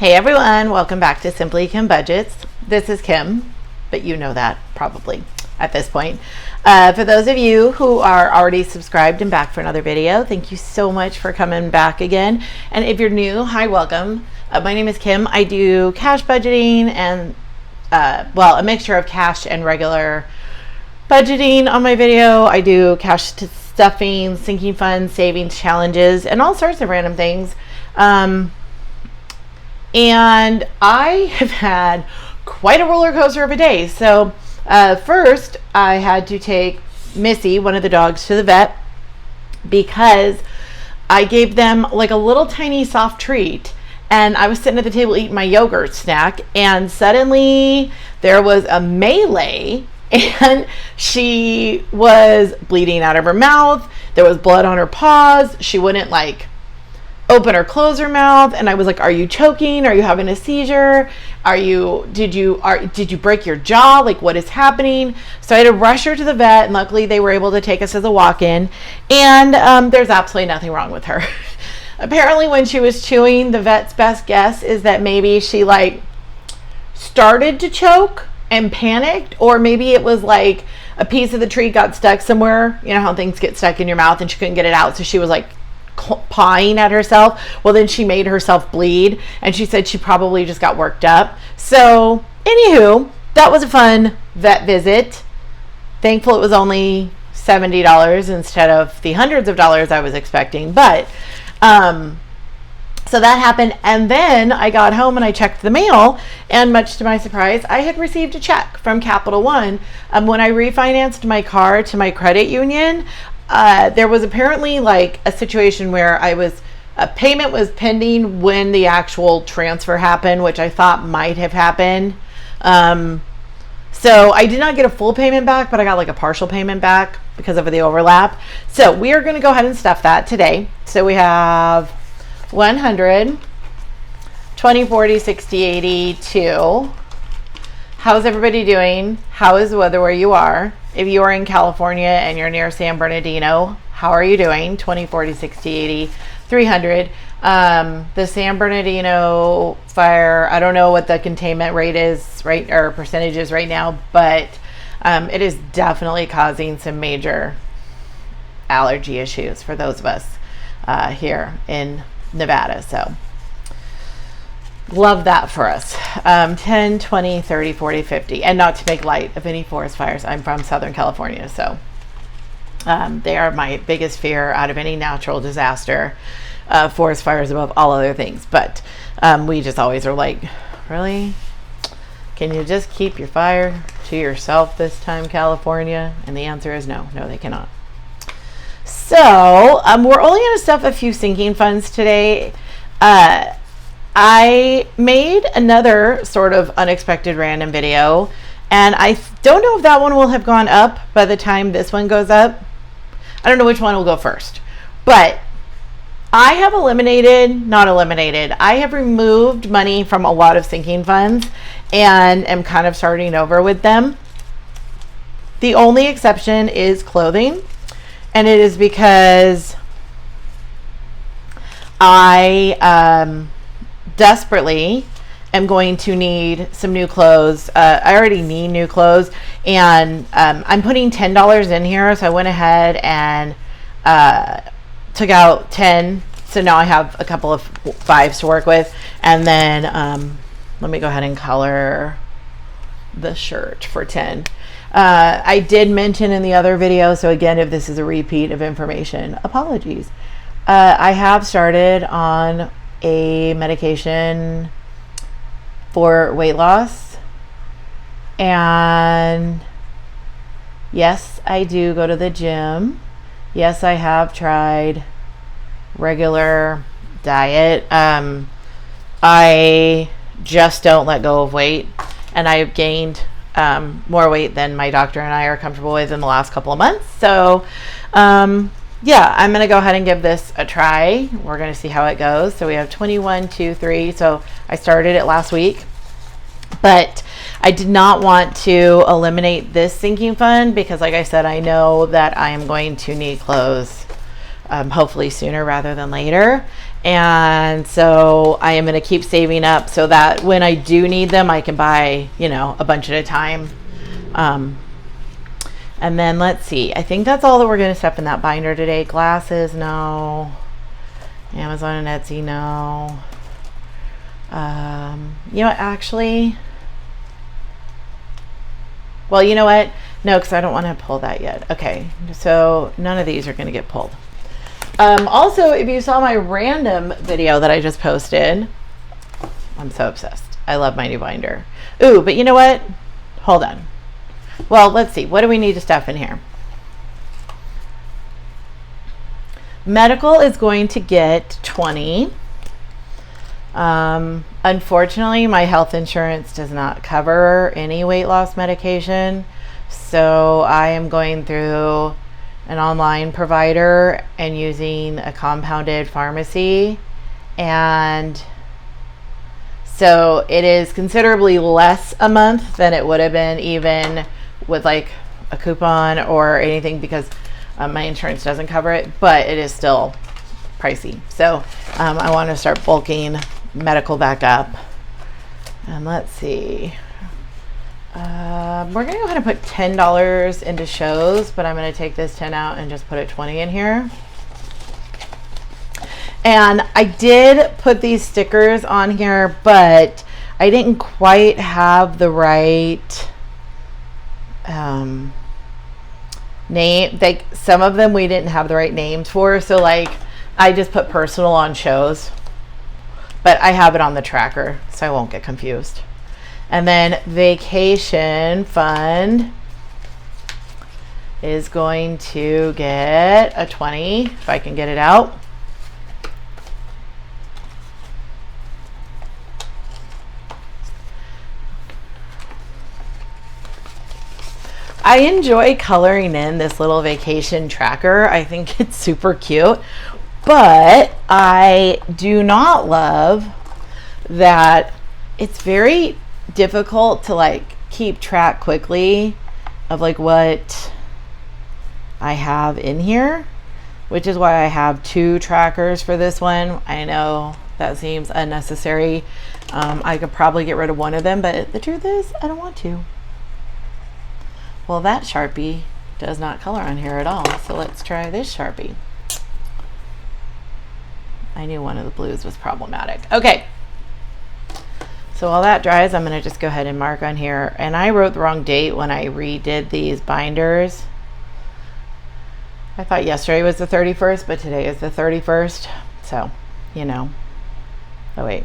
Hey everyone, welcome back to Simply Kim Budgets. This is Kim, but you know that probably at this point. For those of you who are already subscribed and back for another video, thank you so much for coming back again. And if you're new, hi, welcome. My name is Kim. I do cash budgeting and, a mixture of cash and regular budgeting on my video. I do cash to stuffing, sinking funds, savings challenges, and all sorts of random things. And I have had quite a roller coaster of a day. So first, I had to take Missy, one of the dogs, to the vet because I gave them like a little tiny soft treat. And I was sitting at the table eating my yogurt snack, and suddenly there was a melee, and she was bleeding out of her mouth. There was blood on her paws. She wouldn't open or close her mouth, and I was like, are you choking? Are you having a seizure? Did you break your jaw? Like, what is happening? So I had to rush her to the vet, and luckily they were able to take us as a walk-in, and there's absolutely nothing wrong with her. Apparently when she was chewing, the vet's best guess is that maybe she started to choke and panicked, or maybe it was like a piece of the treat got stuck somewhere. You know how things get stuck in your mouth and she couldn't get it out, so she was pawing at herself. Well, then she made herself bleed, and she said she probably just got worked up. So anywho, that was a fun vet visit. Thankful it was only $70 instead of the hundreds of dollars I was expecting. But so that happened, and then I got home and I checked the mail, and much to my surprise, I had received a check from Capital One. When I refinanced my car to my credit union, there was apparently a situation where a payment was pending when the actual transfer happened, which I thought might have happened. So I did not get a full payment back, but I got a partial payment back because of the overlap. So we are going to go ahead and stuff that today. So we have 100, 20, 40, 60, 82. How's everybody doing? How is the weather where you are? If you are in California and you're near San Bernardino, how are you doing? 20, 40, 60, 80, 300. The San Bernardino fire, I don't know what the containment rate is, right, or percentage is right now, but it is definitely causing some major allergy issues for those of us here in Nevada. So love that for us. 10, 20, 30, 40, 50. And not to make light of any forest fires. I'm from Southern California, so they are my biggest fear out of any natural disaster. Forest fires above all other things. But we just always are like, really? Can you just keep your fire to yourself this time, California? And the answer is no. No, they cannot. So we're only going to stuff a few sinking funds today. I made another sort of unexpected random video, and I don't know if that one will have gone up by the time this one goes up. I don't know which one will go first, but I have I have removed money from a lot of sinking funds and am kind of starting over with them. The only exception is clothing, and it is because I desperately am going to need some new clothes. I already need new clothes, and I'm putting $10 in here, so I went ahead and took out 10, so now I have a couple of 5s to work with. And then let me go ahead and color the shirt for 10. I did mention in the other video, so again, if this is a repeat of information, apologies. I have started on a medication for weight loss, and yes, I do go to the gym. Yes, I have tried regular diet. I just don't let go of weight, and I've gained more weight than my doctor and I are comfortable with in the last couple of months. So yeah, I'm going to go ahead and give this a try. We're going to see how it goes. So we have 21, 2, 3. So I started it last week, but I did not want to eliminate this sinking fund because, like I said, I know that I am going to need clothes hopefully sooner rather than later. And so I am going to keep saving up so that when I do need them, I can buy, you know, a bunch at a time. And then let's see, I think that's all that we're going to stuff in that binder today. Glasses, no. Amazon and Etsy, no. You know what, actually, well, you know what? No, because I don't want to pull that yet. Okay, so none of these are going to get pulled. Also, if you saw my random video that I just posted, I'm so obsessed. I love my new binder. Ooh, but you know what? Hold on. Well, let's see. What do we need to stuff in here? Medical is going to get 20. Unfortunately, my health insurance does not cover any weight loss medication. So I am going through an online provider and using a compounded pharmacy. And so it is considerably less a month than it would have been even with like a coupon or anything, because my insurance doesn't cover it, but it is still pricey. So I want to start bulking medical back up. And let's see. We're going to go ahead and put $10 into shows, but I'm going to take this 10 out and just put a 20 in here. And I did put these stickers on here, but I didn't quite have the right name. Like some of them we didn't have the right names for, so like I just put personal on shows, but I have it on the tracker so I won't get confused. And then vacation fund is going to get a 20 if I can get it out. I enjoy coloring in this little vacation tracker. I think it's super cute, but I do not love that it's very difficult to like keep track quickly of like what I have in here, which is why I have 2 trackers for this one. I know that seems unnecessary. I could probably get rid of one of them, but the truth is I don't want to. Well, that Sharpie does not color on here at all, so let's try this Sharpie. I knew one of the blues was problematic. Okay, so while that dries, I'm going to just go ahead and mark on here. And I wrote the wrong date when I redid these binders. I thought yesterday was the 31st, but today is the 31st. So, you know. Oh, wait.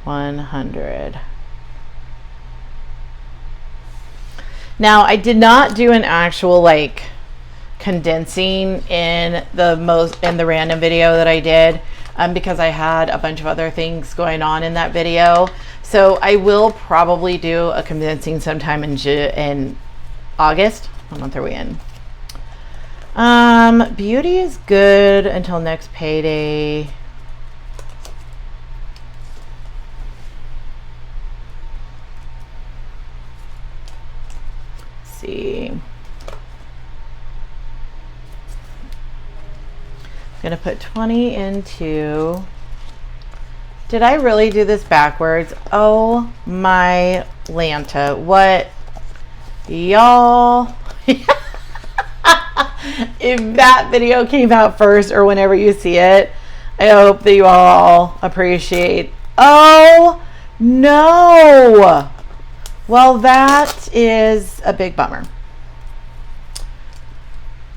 100. Now, I did not do an actual like condensing in the random video that I did because I had a bunch of other things going on in that video. So I will probably do a condensing sometime in August. What month are we in? Beauty is good until next payday. See. I'm gonna put 20 into. Did I really do this backwards? Oh my Lanta. What? Y'all. If that video came out first or whenever you see it, I hope that you all appreciate. Oh no. Well, that is a big bummer.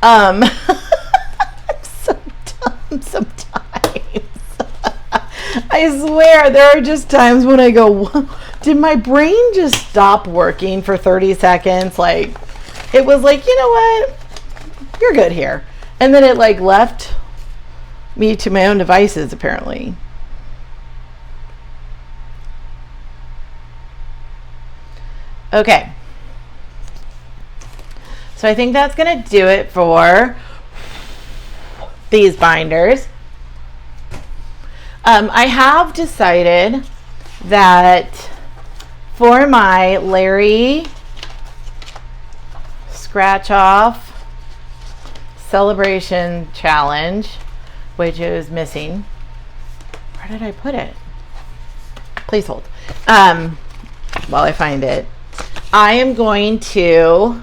I'm so dumb sometimes. I swear there are just times when I go, did my brain just stop working for 30 seconds? Like, it was like, you know what? You're good here. And then it like left me to my own devices, apparently. Okay, so I think that's going to do it for these binders. I have decided that for my Larry Scratch Off Celebration Challenge, which is missing, Where did I put it? Please hold. While I find it, I am going to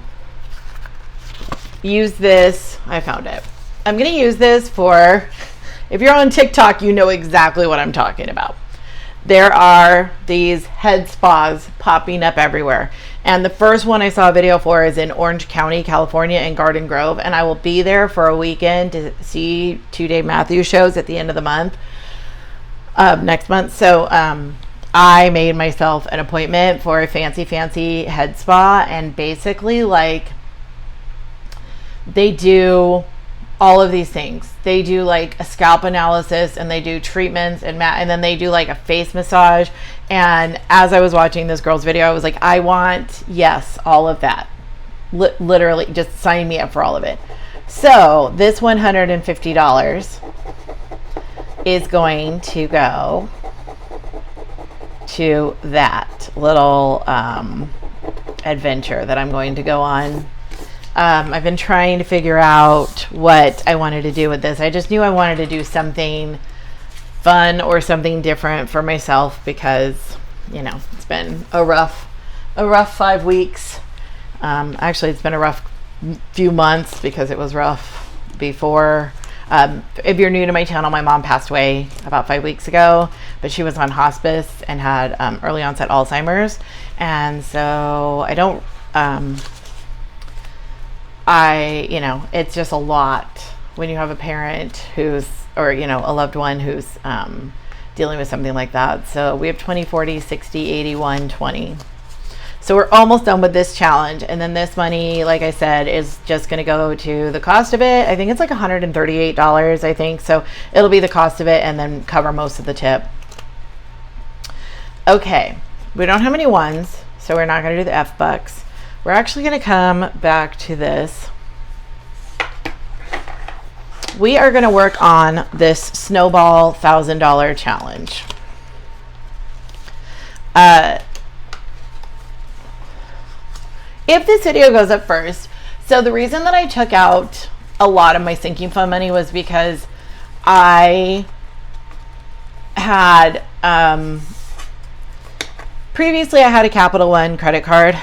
use this. I found it. I'm going to use this for, if you're on TikTok, you know exactly what I'm talking about. There are these head spas popping up everywhere. And the first one I saw a video for is in Orange County, California, in Garden Grove. And I will be there for a weekend to see 2 Dave Matthews shows at the end of the month, next month. So I made myself an appointment for a fancy head spa. And basically, like, they do all of these things. They do like a scalp analysis, and they do treatments and then they do like a face massage. And as I was watching this girl's video, I was like, I want, yes, all of that. Literally, just sign me up for all of it. So this $150 is going to go to that little adventure that I'm going to go on. I've been trying to figure out what I wanted to do with this. I just knew I wanted to do something fun or something different for myself because, you know, it's been a rough 5 weeks. Actually, it's been a rough few months because it was rough before. If you're new to my channel, my mom passed away about 5 weeks ago, but she was on hospice and had early onset Alzheimer's. And so I don't... you know, it's just a lot when you have a parent who's, or, you know, a loved one who's dealing with something like that. So we have 20, 40, 60, 80, 120. So we're almost done with this challenge. And then this money, like I said, is just going to go to the cost of it. I think it's like $138, I think. So it'll be the cost of it and then cover most of the tip. Okay. We don't have any ones, so we're not going to do the F bucks. We're actually going to come back to this. We are going to work on this snowball $1,000 challenge. If this video goes up first, so the reason that I took out a lot of my sinking fund money was because I had, previously I had a Capital One credit card,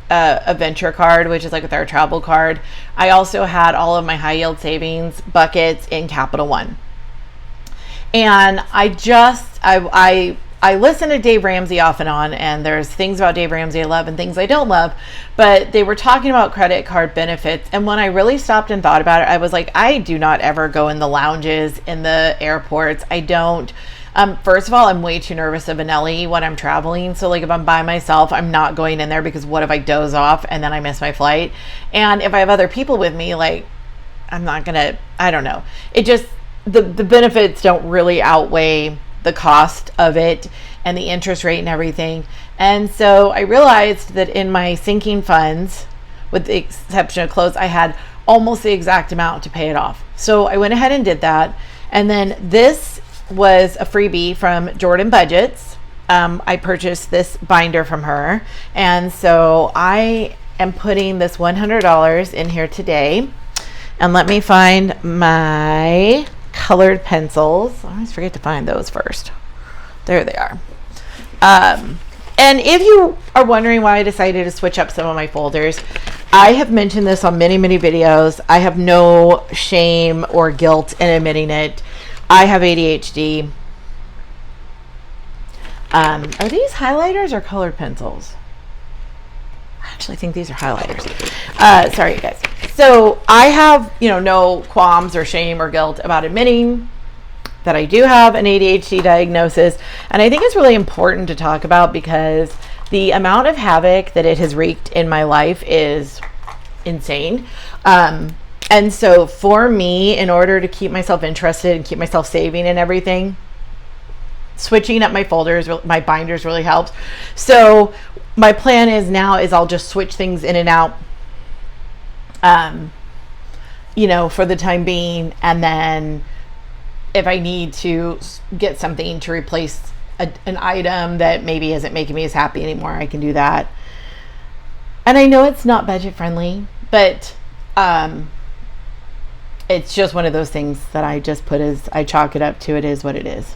a venture card, which is like with our travel card. I also had all of my high yield savings buckets in Capital One. And I listen to Dave Ramsey off and on, and there's things about Dave Ramsey I love and things I don't love, but they were talking about credit card benefits. And when I really stopped and thought about it, I was like, I do not ever go in the lounges in the airports. I don't. First of all, I'm way too nervous of an LE when I'm traveling. So like if I'm by myself, I'm not going in there because what if I doze off and then I miss my flight? And if I have other people with me, like I'm not gonna, I don't know. It just, the benefits don't really outweigh the cost of it and the interest rate and everything. And so I realized that in my sinking funds, with the exception of clothes, I had almost the exact amount to pay it off. So I went ahead and did that. And then this was a freebie from Jordan Budgets. I purchased this binder from her, and so I am putting this $100 in here today. And let me find my colored pencils. I always forget to find those first. There they are. And if you are wondering why I decided to switch up some of my folders, I have mentioned this on many videos. I have no shame or guilt in admitting it. I have ADHD. Are these highlighters or colored pencils? I actually think these are highlighters. Sorry, you guys. So I have, no qualms or shame or guilt about admitting that I do have an ADHD diagnosis. And I think it's really important to talk about because the amount of havoc that it has wreaked in my life is insane. And so for me, in order to keep myself interested and keep myself saving and everything, switching up my folders, my binders really helps. So my plan is I'll just switch things in and out, for the time being. And then if I need to get something to replace an item that maybe isn't making me as happy anymore, I can do that. And I know it's not budget friendly, but it's just one of those things that I just put I chalk it up to it is what it is.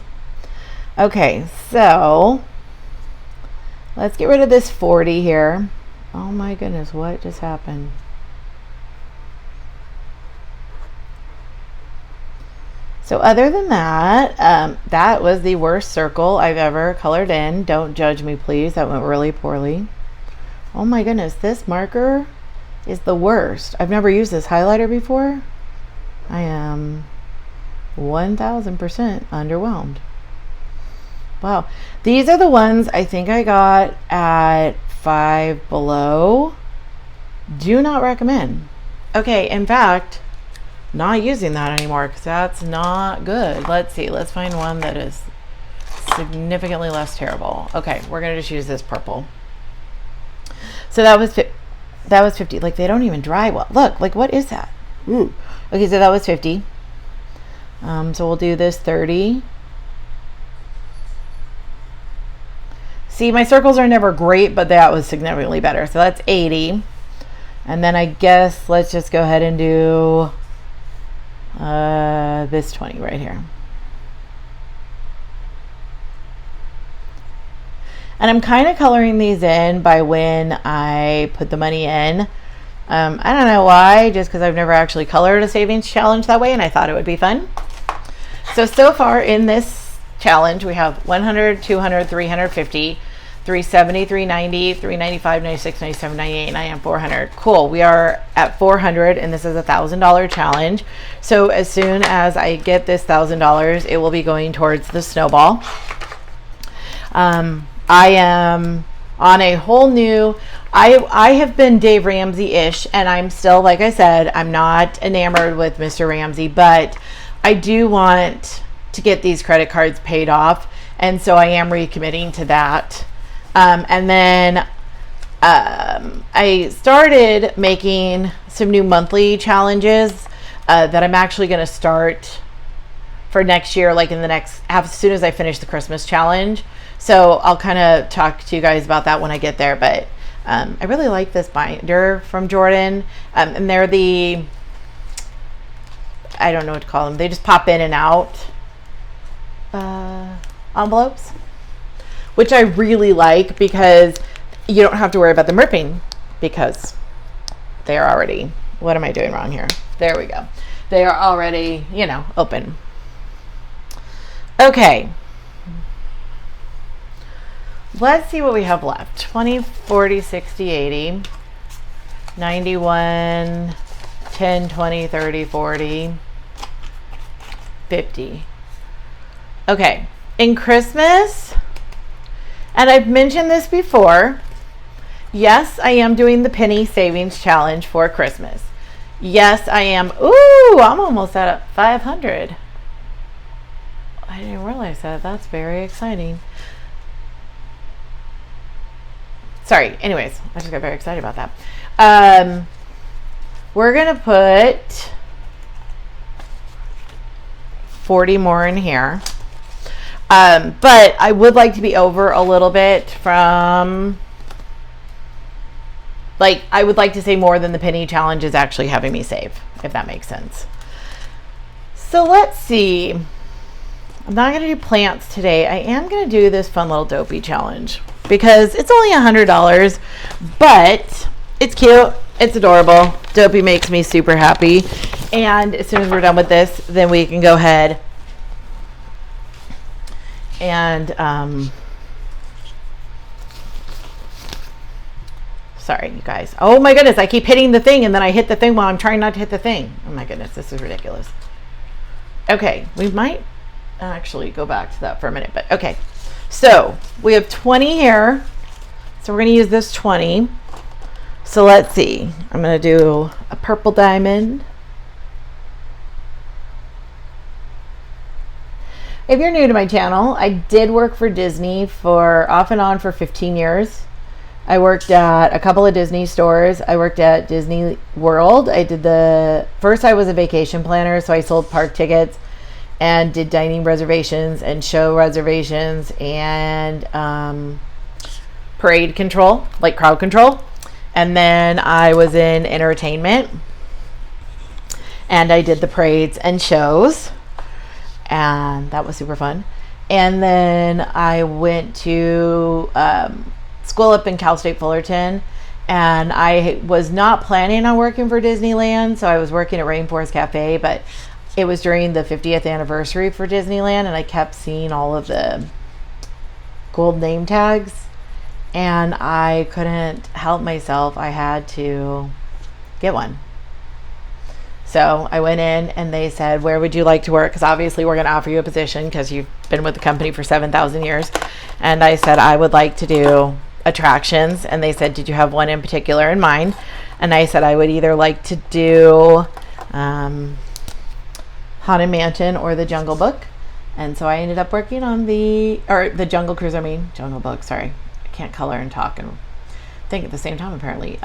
Okay, so let's get rid of this 40 here. Oh my goodness, what just happened? So other than that, that was the worst circle I've ever colored in. Don't judge me, please. That went really poorly. Oh my goodness, this marker is the worst. I've never used this highlighter before. I am 1000% underwhelmed. Wow. These are the ones I think I got at Five Below. Do not recommend. Okay, in fact, not using that anymore because that's not good. Let's see. Let's find one that is significantly less terrible. Okay, we're going to just use this purple. So that was 50. Like, they don't even dry well. Look, like, what is that? Ooh. Okay, so that was 50. So we'll do this 30. See, my circles are never great, but that was significantly better. So that's 80. And then I guess let's just go ahead and do this 20 right here. And I'm kind of coloring these in by when I put the money in. I don't know why, just because I've never actually colored a savings challenge that way, and I thought it would be fun. So far in this challenge, we have 100, 200, 350, 370, 390, 395, 96, 97, 98, and I am 400. Cool. We are at 400, and this is a $1,000 challenge. So as soon as I get this $1,000, it will be going towards the snowball. I am on a whole new, I have been Dave Ramsey-ish, and I'm still, like I said, I'm not enamored with Mr. Ramsey, but I do want to get these credit cards paid off, and so I am recommitting to that. And then I started making some new monthly challenges that I'm actually going to start for next year, like in the next, as soon as I finish the Christmas challenge. So I'll kind of talk to you guys about that when I get there. But I really like this binder from Jordan. And they're the, I don't know what to call them. They just pop in and out envelopes, which I really like because you don't have to worry about them ripping because they are already, what am I doing wrong here? There we go. They are already, you know, open. Okay. Let's see what we have left. 20, 40, 60, 80, 91, 10, 20, 30, 40, 50. Okay. In Christmas, and I've mentioned this before, yes, I am doing the penny savings challenge for Christmas. Yes, I am. Ooh, I'm almost at 500. I didn't realize that. That's very exciting. Sorry. Anyways, I just got very excited about that. We're going to put 40 more in here. But I would like to be over a little bit from, like, I would like to say more than the penny challenge is actually having me save, if that makes sense. So let's see. I'm not going to do plants today. I am going to do this fun little dopey challenge because it's only $100, but it's cute. It's adorable. Dopey makes me super happy. And as soon as we're done with this, then we can go ahead and sorry, you guys. Oh my goodness, I keep hitting the thing and then I hit the thing while I'm trying not to hit the thing. Oh my goodness, this is ridiculous. Okay, we might actually go back to that for a minute, but okay. So we have 20 here. So we're going to use this 20. So let's see. I'm going to do a purple diamond. If you're new to my channel, I did work for Disney for off and on for 15 years. I worked at a couple of Disney stores. I worked at Disney World. I was a vacation planner, so I sold park tickets and did dining reservations and show reservations and parade control, like crowd control. And then I was in entertainment and I did the parades and shows, and that was super fun. And then I went to school up in Cal State Fullerton, and I was not planning on working for Disneyland, so I was working at Rainforest Cafe, but it was during the 50th anniversary for Disneyland, and I kept seeing all of the gold name tags, and I couldn't help myself. I had to get one. So I went in and they said, where would you like to work? Because obviously we're going to offer you a position because you've been with the company for 7,000 years. And I said, I would like to do attractions. And they said, did you have one in particular in mind? And I said, I would either like to do Haunted Mansion or the Jungle Book. And so I ended up working on the Jungle Cruise, Jungle Book, sorry. I can't color and talk and think at the same time, apparently.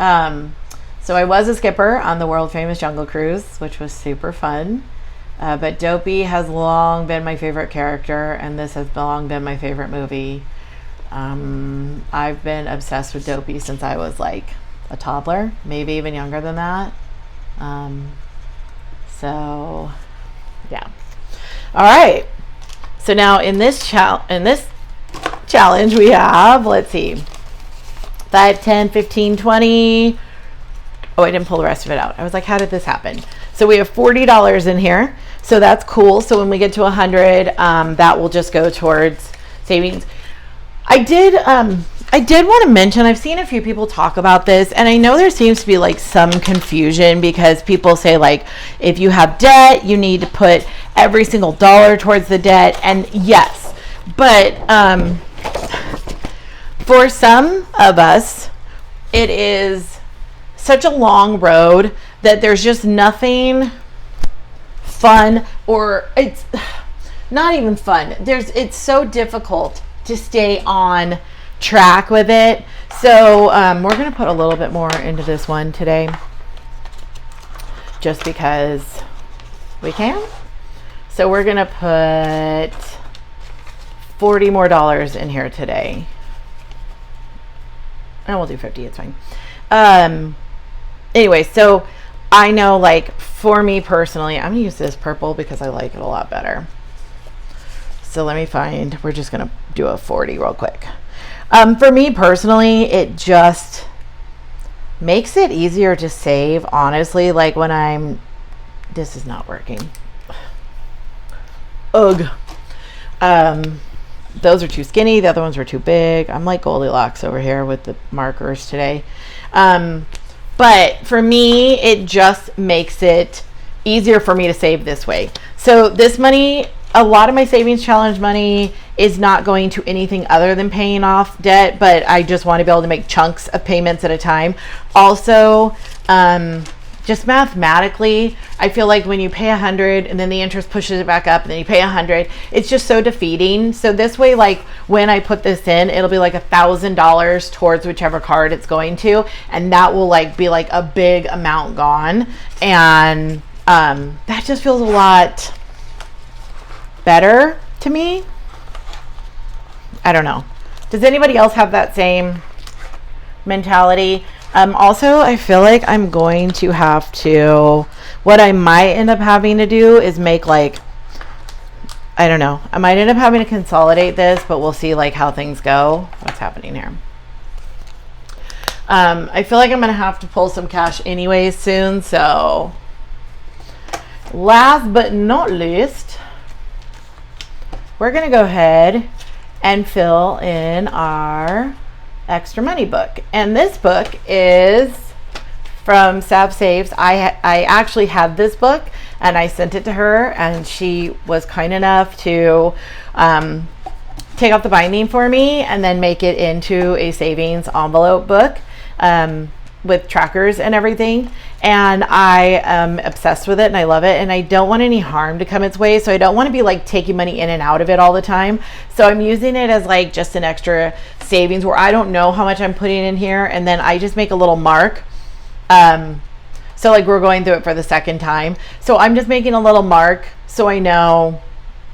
So I was a skipper on the world famous Jungle Cruise, which was super fun. But Dopey has long been my favorite character, and this has long been my favorite movie. I've been obsessed with Dopey since I was like a toddler, maybe even younger than that. So yeah. All right. So now in this challenge we have, let's see, 5, 10, 15, 20. Oh, I didn't pull the rest of it out. I was like, how did this happen? So we have $40 in here. So that's cool. So when we get to 100, that will just go towards savings. I did want to mention, I've seen a few people talk about this, and I know there seems to be like some confusion because people say like, if you have debt, you need to put every single dollar towards the debt. And yes, but for some of us, it is such a long road that there's just nothing fun, or it's not even fun. It's so difficult to stay on track with it. So we're going to put a little bit more into this one today just because we can. So we're going to put $40 more in here today. And we'll do 50, it's fine. Anyway, so I know, like, for me personally, I'm going to use this purple because I like it a lot better. So let me find, we're just going to do a 40 real quick. For me personally, it just makes it easier to save, honestly. Like when this is not working. Ugh. Those are too skinny. The other ones were too big. I'm like Goldilocks over here with the markers today. But for me, it just makes it easier for me to save this way. So this money, a lot of my savings challenge money is not going to anything other than paying off debt, but I just want to be able to make chunks of payments at a time. Also, just mathematically, I feel like when you pay 100 and then the interest pushes it back up and then you pay 100, it's just so defeating. So this way, like when I put this in, it'll be like $1,000 towards whichever card it's going to, and that will like be like a big amount gone. And that just feels a lot better to me. I don't know. Does anybody else have that same mentality? Also, I feel like I'm going to have to, what I might end up having to do is make like, I don't know. I might end up having to consolidate this, but we'll see like how things go. What's happening here? I feel like I'm going to have to pull some cash anyways soon. So last but not least, we're going to go ahead and fill in our extra money book. And this book is from Sav Saves. I actually had this book and I sent it to her, and she was kind enough to take off the binding for me and then make it into a savings envelope book with trackers and everything. And I am obsessed with it and I love it, and I don't want any harm to come its way, so I don't want to be like taking money in and out of it all the time. So I'm using it as like just an extra savings where I don't know how much I'm putting in here, and then I just make a little mark. So like we're going through it for the second time, so I'm just making a little mark so I know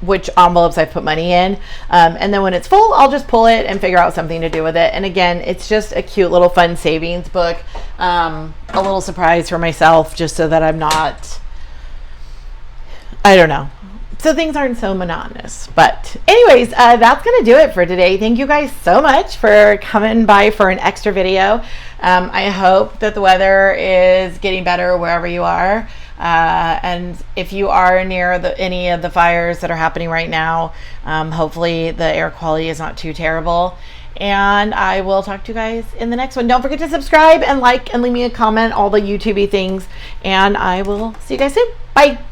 which envelopes I put money in, and then when it's full, I'll just pull it and figure out something to do with it. And again, it's just a cute little fun savings book, a little surprise for myself, just so that I'm not, I don't know, so things aren't so monotonous. But anyways, that's going to do it for today. Thank you guys so much for coming by for an extra video. I hope that the weather is getting better wherever you are. And if you are near any of the fires that are happening right now, hopefully the air quality is not too terrible. And I will talk to you guys in the next one. Don't forget to subscribe and like and leave me a comment, all the YouTube-y things. And I will see you guys soon. Bye.